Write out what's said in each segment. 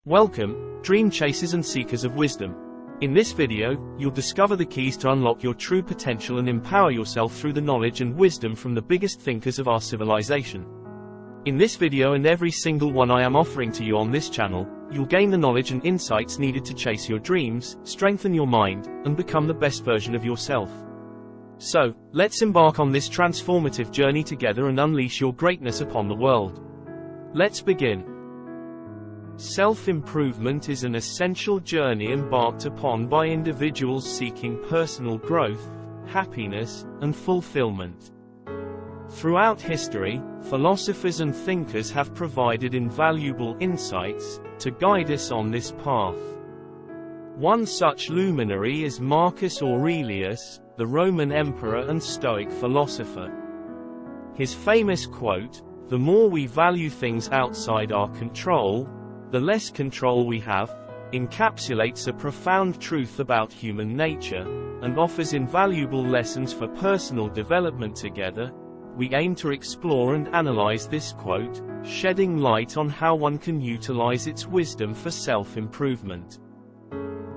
Welcome, dream chasers and seekers of wisdom. In this video, you'll discover the keys to unlock your true potential and empower yourself through the knowledge and wisdom from the biggest thinkers of our civilization. In this video and every single one I am offering to you on this channel, you'll gain the knowledge and insights needed to chase your dreams, strengthen your mind, and become the best version of yourself. So, let's embark on this transformative journey together and unleash your greatness upon the world. Let's begin. Self-improvement is an essential journey embarked upon by individuals seeking personal growth, happiness, and fulfillment. Throughout history, philosophers and thinkers have provided invaluable insights to guide us on this path. One such luminary is Marcus Aurelius, the Roman emperor and Stoic philosopher. His famous quote, "The more we value things outside our control, the less control we have," encapsulates a profound truth about human nature, and offers invaluable lessons for personal development. Together, we aim to explore and analyze this quote, shedding light on how one can utilize its wisdom for self-improvement.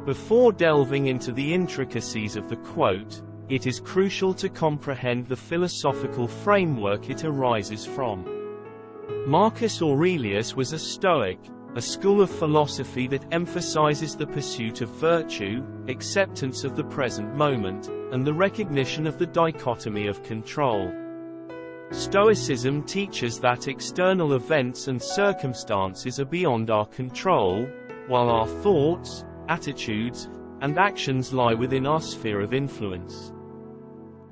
Before delving into the intricacies of the quote, it is crucial to comprehend the philosophical framework it arises from. Marcus Aurelius was a Stoic, a school of philosophy that emphasizes the pursuit of virtue, acceptance of the present moment, and the recognition of the dichotomy of control. Stoicism teaches that external events and circumstances are beyond our control, while our thoughts, attitudes, and actions lie within our sphere of influence.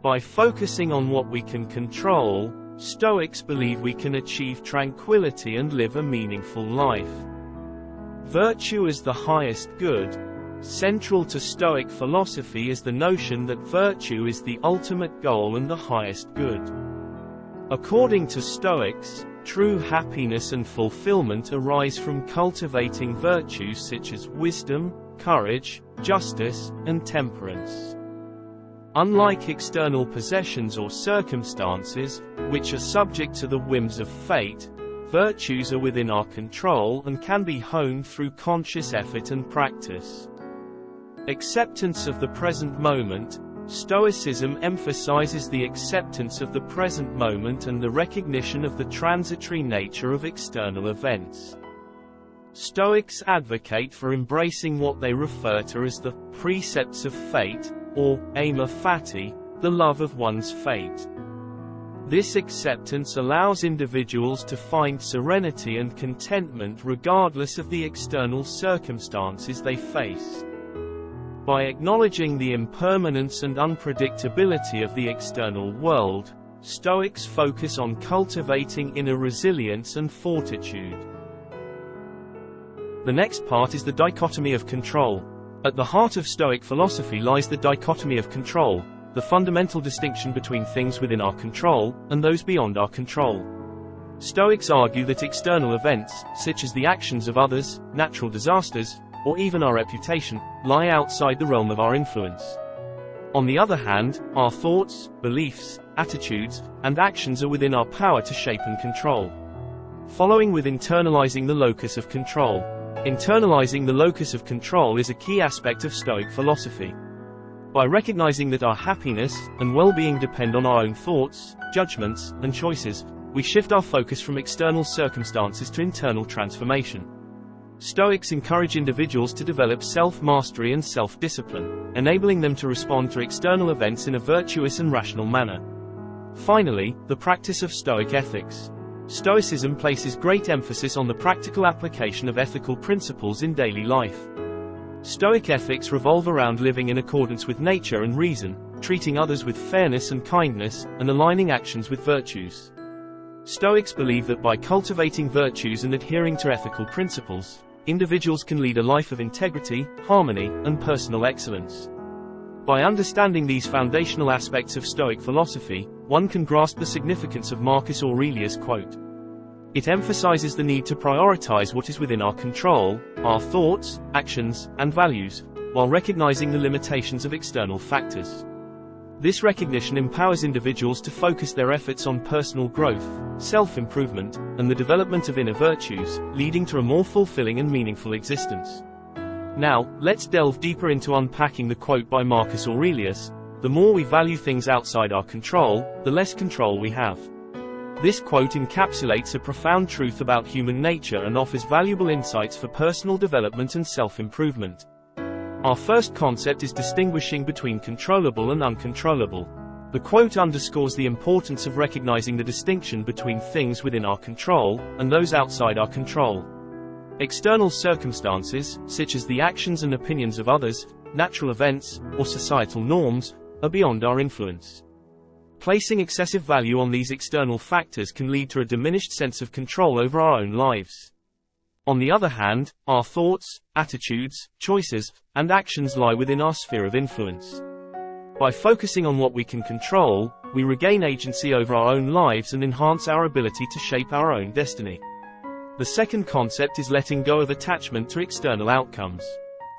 By focusing on what we can control, Stoics believe we can achieve tranquility and live a meaningful life. Virtue is the highest good. Central to Stoic philosophy is the notion that virtue is the ultimate goal and the highest good. According to Stoics, true happiness and fulfillment arise from cultivating virtues such as wisdom, courage, justice, and temperance. Unlike external possessions or circumstances, which are subject to the whims of fate, virtues are within our control and can be honed through conscious effort and practice. Acceptance of the present moment. Stoicism emphasizes the acceptance of the present moment and the recognition of the transitory nature of external events. Stoics advocate for embracing what they refer to as the precepts of fate, or amor fati, the love of one's fate. This acceptance allows individuals to find serenity and contentment regardless of the external circumstances they face. By acknowledging the impermanence and unpredictability of the external world, Stoics focus on cultivating inner resilience and fortitude. The next part is the dichotomy of control. At the heart of Stoic philosophy lies the dichotomy of control, the fundamental distinction between things within our control and those beyond our control. Stoics argue that external events, such as the actions of others, natural disasters, or even our reputation, lie outside the realm of our influence. On the other hand, our thoughts, beliefs, attitudes, and actions are within our power to shape and control. Following with internalizing the locus of control. Internalizing the locus of control is a key aspect of Stoic philosophy. By recognizing that our happiness and well-being depend on our own thoughts, judgments, and choices, we shift our focus from external circumstances to internal transformation. Stoics encourage individuals to develop self-mastery and self-discipline, enabling them to respond to external events in a virtuous and rational manner. Finally, the practice of Stoic ethics. Stoicism places great emphasis on the practical application of ethical principles in daily life. Stoic ethics revolve around living in accordance with nature and reason, treating others with fairness and kindness, and aligning actions with virtues. Stoics believe that by cultivating virtues and adhering to ethical principles, individuals can lead a life of integrity, harmony, and personal excellence. By understanding these foundational aspects of Stoic philosophy, one can grasp the significance of Marcus Aurelius' quote. It emphasizes the need to prioritize what is within our control, our thoughts, actions, and values, while recognizing the limitations of external factors. This recognition empowers individuals to focus their efforts on personal growth, self-improvement, and the development of inner virtues, leading to a more fulfilling and meaningful existence. Now, let's delve deeper into unpacking the quote by Marcus Aurelius: "The more we value things outside our control, the less control we have." This quote encapsulates a profound truth about human nature and offers valuable insights for personal development and self-improvement. Our first concept is distinguishing between controllable and uncontrollable. The quote underscores the importance of recognizing the distinction between things within our control and those outside our control. External circumstances, such as the actions and opinions of others, natural events, or societal norms, are beyond our influence. Placing excessive value on these external factors can lead to a diminished sense of control over our own lives. On the other hand, our thoughts, attitudes, choices, and actions lie within our sphere of influence. By focusing on what we can control, we regain agency over our own lives and enhance our ability to shape our own destiny. The second concept is letting go of attachment to external outcomes.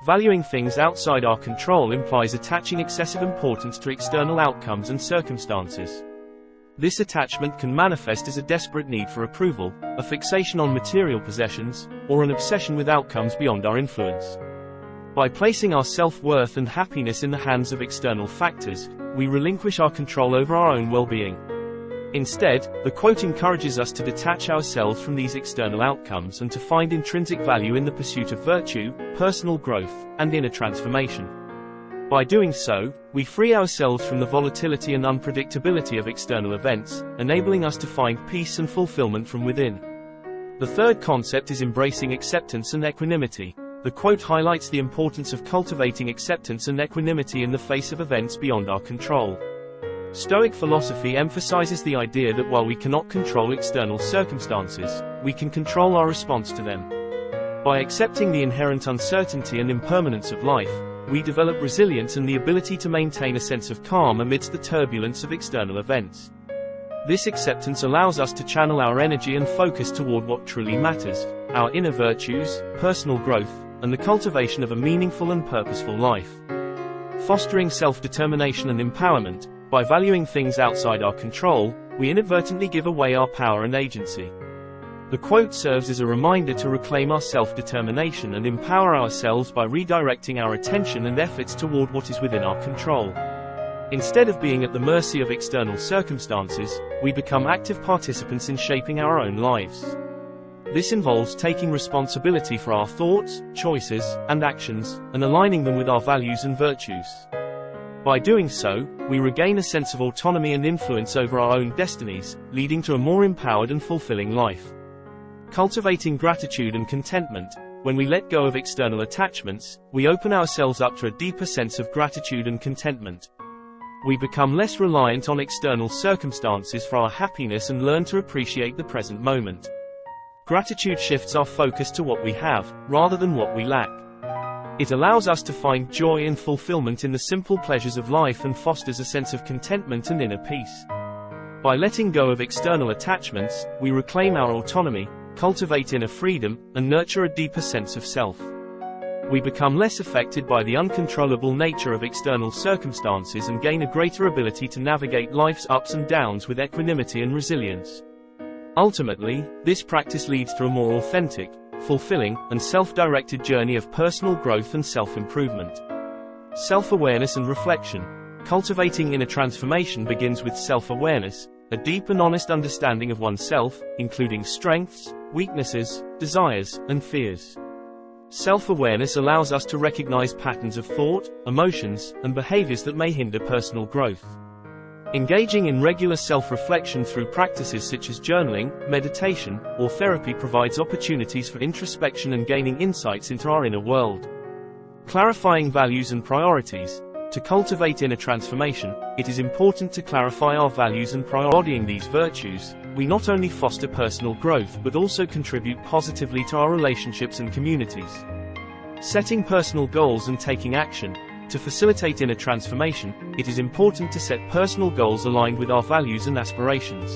Valuing things outside our control implies attaching excessive importance to external outcomes and circumstances. This attachment can manifest as a desperate need for approval, a fixation on material possessions, or an obsession with outcomes beyond our influence. By placing our self-worth and happiness in the hands of external factors, we relinquish our control over our own well-being. Instead, the quote encourages us to detach ourselves from these external outcomes and to find intrinsic value in the pursuit of virtue, personal growth, and inner transformation. By doing so, we free ourselves from the volatility and unpredictability of external events, enabling us to find peace and fulfillment from within. The third concept is embracing acceptance and equanimity. The quote highlights the importance of cultivating acceptance and equanimity in the face of events beyond our control. Stoic philosophy emphasizes the idea that while we cannot control external circumstances, we can control our response to them. By accepting the inherent uncertainty and impermanence of life, we develop resilience and the ability to maintain a sense of calm amidst the turbulence of external events. This acceptance allows us to channel our energy and focus toward what truly matters: our inner virtues, personal growth, and the cultivation of a meaningful and purposeful life. Fostering self-determination and empowerment, by valuing things outside our control, we inadvertently give away our power and agency. The quote serves as a reminder to reclaim our self-determination and empower ourselves by redirecting our attention and efforts toward what is within our control. Instead of being at the mercy of external circumstances, we become active participants in shaping our own lives. This involves taking responsibility for our thoughts, choices, and actions, and aligning them with our values and virtues. By doing so, we regain a sense of autonomy and influence over our own destinies, leading to a more empowered and fulfilling life. Cultivating gratitude and contentment. When we let go of external attachments, we open ourselves up to a deeper sense of gratitude and contentment. We become less reliant on external circumstances for our happiness and learn to appreciate the present moment. Gratitude shifts our focus to what we have, rather than what we lack. It allows us to find joy and fulfillment in the simple pleasures of life and fosters a sense of contentment and inner peace. By letting go of external attachments, we reclaim our autonomy, cultivate inner freedom, and nurture a deeper sense of self. We become less affected by the uncontrollable nature of external circumstances and gain a greater ability to navigate life's ups and downs with equanimity and resilience. Ultimately, this practice leads to a more authentic, fulfilling, and self-directed journey of personal growth and self-improvement. Self-awareness and reflection. Cultivating inner transformation begins with self-awareness, a deep and honest understanding of oneself, including strengths, weaknesses, desires, and fears. Self-awareness allows us to recognize patterns of thought, emotions, and behaviors that may hinder personal growth. Engaging in regular self-reflection through practices such as journaling, meditation, or therapy provides opportunities for introspection and gaining insights into our inner world. Clarifying values and priorities. To cultivate inner transformation, it is important to clarify our values and priorities. Embodying these virtues, we not only foster personal growth but also contribute positively to our relationships and communities. Setting personal goals and taking action. To facilitate inner transformation, it is important to set personal goals aligned with our values and aspirations.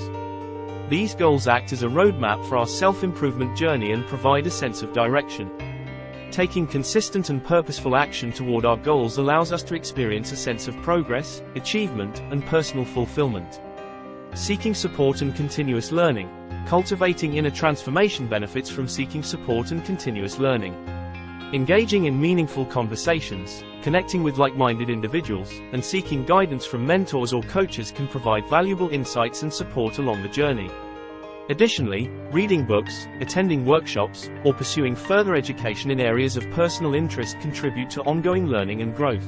These goals act as a roadmap for our self-improvement journey and provide a sense of direction. Taking consistent and purposeful action toward our goals allows us to experience a sense of progress, achievement, and personal fulfillment. Seeking support and continuous learning. Cultivating inner transformation benefits from seeking support and continuous learning. Engaging in meaningful conversations, connecting with like-minded individuals, and seeking guidance from mentors or coaches can provide valuable insights and support along the journey. Additionally, reading books, attending workshops, or pursuing further education in areas of personal interest contribute to ongoing learning and growth.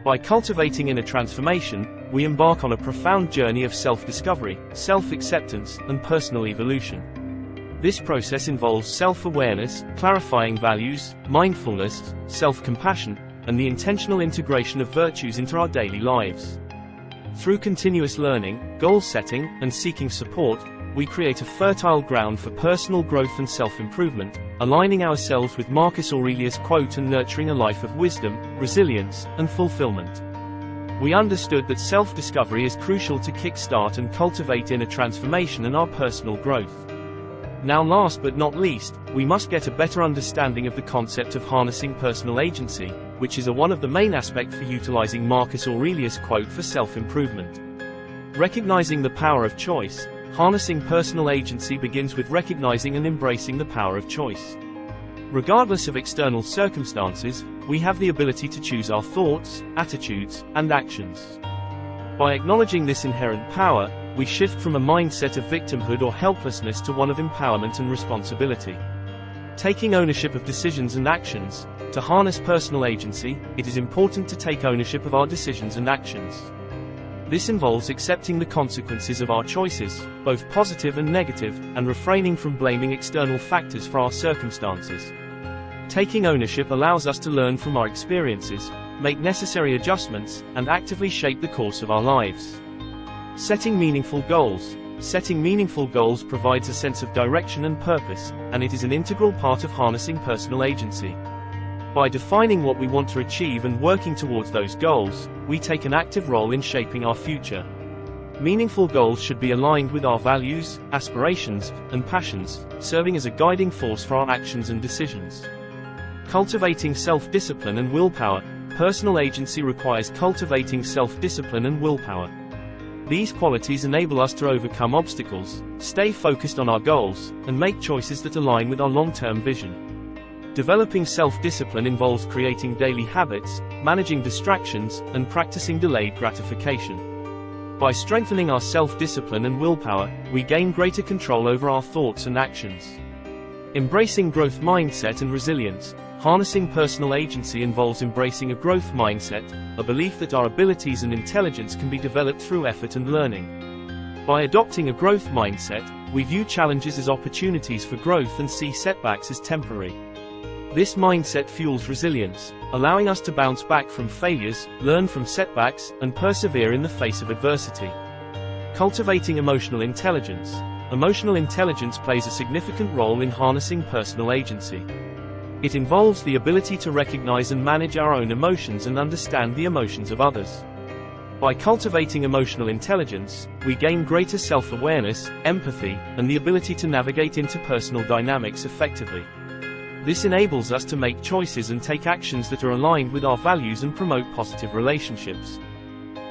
By cultivating inner transformation, we embark on a profound journey of self-discovery, self-acceptance, and personal evolution. This process involves self-awareness, clarifying values, mindfulness, self-compassion, and the intentional integration of virtues into our daily lives. Through continuous learning, goal setting, and seeking support, we create a fertile ground for personal growth and self-improvement, aligning ourselves with Marcus Aurelius' quote and nurturing a life of wisdom, resilience, and fulfillment. We understood that self-discovery is crucial to kickstart and cultivate inner transformation and our personal growth. Now, last but not least, we must get a better understanding of the concept of harnessing personal agency, which is one of the main aspects for utilizing Marcus Aurelius' quote for self-improvement. Recognizing the power of choice. Harnessing personal agency begins with recognizing and embracing the power of choice. Regardless of external circumstances, we have the ability to choose our thoughts, attitudes, and actions. By acknowledging this inherent power, we shift from a mindset of victimhood or helplessness to one of empowerment and responsibility. Taking ownership of decisions and actions. To harness personal agency, it is important to take ownership of our decisions and actions. This involves accepting the consequences of our choices, both positive and negative, and refraining from blaming external factors for our circumstances. Taking ownership allows us to learn from our experiences, make necessary adjustments, and actively shape the course of our lives. Setting meaningful goals. Setting meaningful goals provides a sense of direction and purpose, and it is an integral part of harnessing personal agency. By defining what we want to achieve and working towards those goals, we take an active role in shaping our future. Meaningful goals should be aligned with our values, aspirations, and passions, serving as a guiding force for our actions and decisions. Cultivating self-discipline and willpower. Personal agency requires cultivating self-discipline and willpower. These qualities enable us to overcome obstacles, stay focused on our goals, and make choices that align with our long-term vision. Developing self-discipline involves creating daily habits, managing distractions, and practicing delayed gratification. By strengthening our self-discipline and willpower, we gain greater control over our thoughts and actions. Embracing growth mindset and resilience. Harnessing personal agency involves embracing a growth mindset, a belief that our abilities and intelligence can be developed through effort and learning. By adopting a growth mindset, we view challenges as opportunities for growth and see setbacks as temporary. This mindset fuels resilience, allowing us to bounce back from failures, learn from setbacks, and persevere in the face of adversity. Cultivating emotional intelligence. Emotional intelligence plays a significant role in harnessing personal agency. It involves the ability to recognize and manage our own emotions and understand the emotions of others. By cultivating emotional intelligence, we gain greater self-awareness, empathy, and the ability to navigate interpersonal dynamics effectively. This enables us to make choices and take actions that are aligned with our values and promote positive relationships.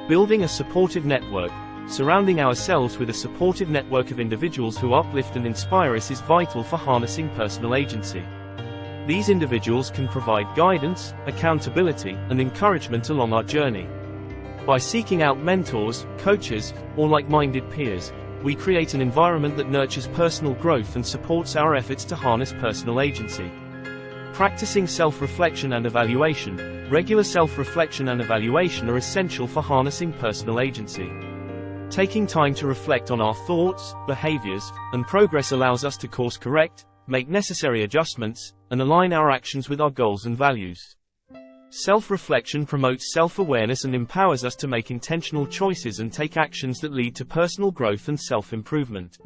Building a supportive network. Surrounding ourselves with a supportive network of individuals who uplift and inspire us is vital for harnessing personal agency. These individuals can provide guidance, accountability, and encouragement along our journey. By seeking out mentors, coaches, or like-minded peers, we create an environment that nurtures personal growth and supports our efforts to harness personal agency. Practicing self-reflection and evaluation. Regular self-reflection and evaluation are essential for harnessing personal agency. Taking time to reflect on our thoughts, behaviors, and progress allows us to course correct, make necessary adjustments, and align our actions with our goals and values. Self-reflection promotes self-awareness and empowers us to make intentional choices and take actions that lead to personal growth and self-improvement.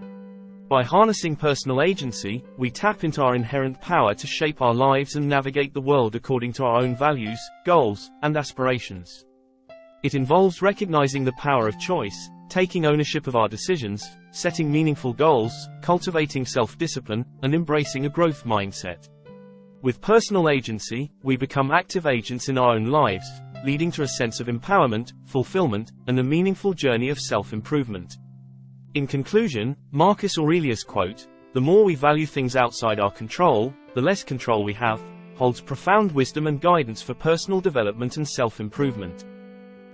By harnessing personal agency, we tap into our inherent power to shape our lives and navigate the world according to our own values, goals, and aspirations. It involves recognizing the power of choice, taking ownership of our decisions, setting meaningful goals, cultivating self-discipline, and embracing a growth mindset. With personal agency, we become active agents in our own lives, leading to a sense of empowerment, fulfillment, and a meaningful journey of self-improvement. In conclusion, Marcus Aurelius quote, "The more we value things outside our control, the less control we have," holds profound wisdom and guidance for personal development and self-improvement.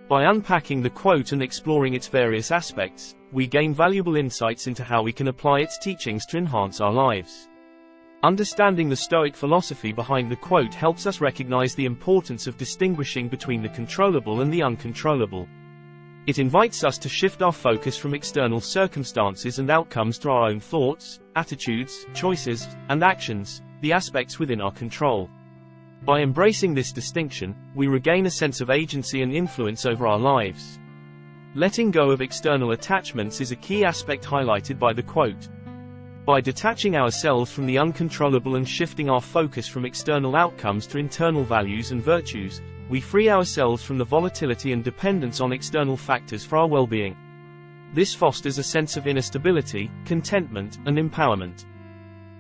By unpacking the quote and exploring its various aspects, we gain valuable insights into how we can apply its teachings to enhance our lives. Understanding the Stoic philosophy behind the quote helps us recognize the importance of distinguishing between the controllable and the uncontrollable. It invites us to shift our focus from external circumstances and outcomes to our own thoughts, attitudes, choices, and actions, the aspects within our control. By embracing this distinction, we regain a sense of agency and influence over our lives. Letting go of external attachments is a key aspect highlighted by the quote. By detaching ourselves from the uncontrollable and shifting our focus from external outcomes to internal values and virtues, we free ourselves from the volatility and dependence on external factors for our well-being. This fosters a sense of inner stability, contentment, and empowerment.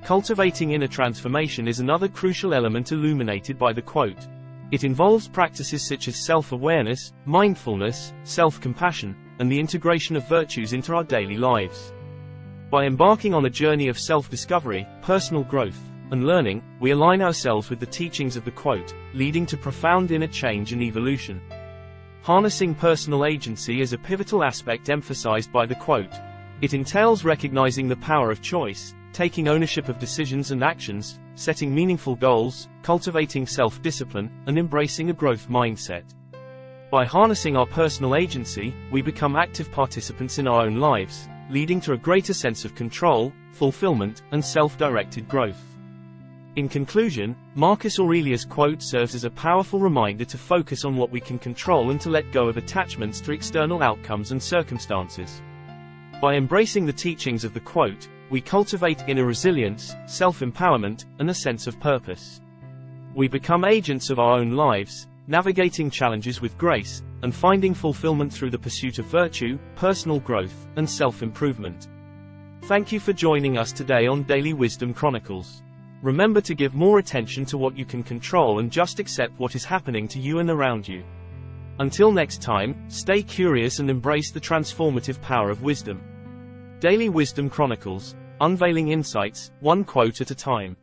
Cultivating inner transformation is another crucial element illuminated by the quote. It involves practices such as self-awareness, mindfulness, self-compassion, and the integration of virtues into our daily lives. By embarking on a journey of self-discovery, personal growth, and learning, we align ourselves with the teachings of the quote, leading to profound inner change and evolution. Harnessing personal agency is a pivotal aspect emphasized by the quote. It entails recognizing the power of choice, taking ownership of decisions and actions, setting meaningful goals, cultivating self-discipline, and embracing a growth mindset. By harnessing our personal agency, we become active participants in our own lives, leading to a greater sense of control, fulfillment, and self-directed growth. In conclusion, Marcus Aurelius' quote serves as a powerful reminder to focus on what we can control and to let go of attachments to external outcomes and circumstances. By embracing the teachings of the quote, we cultivate inner resilience, self-empowerment, and a sense of purpose. We become agents of our own lives, navigating challenges with grace, and finding fulfillment through the pursuit of virtue, personal growth, and self-improvement. Thank you for joining us today on Daily Wisdom Chronicles. Remember to give more attention to what you can control and just accept what is happening to you and around you. Until next time, stay curious and embrace the transformative power of wisdom. Daily Wisdom Chronicles, unveiling insights, one quote at a time.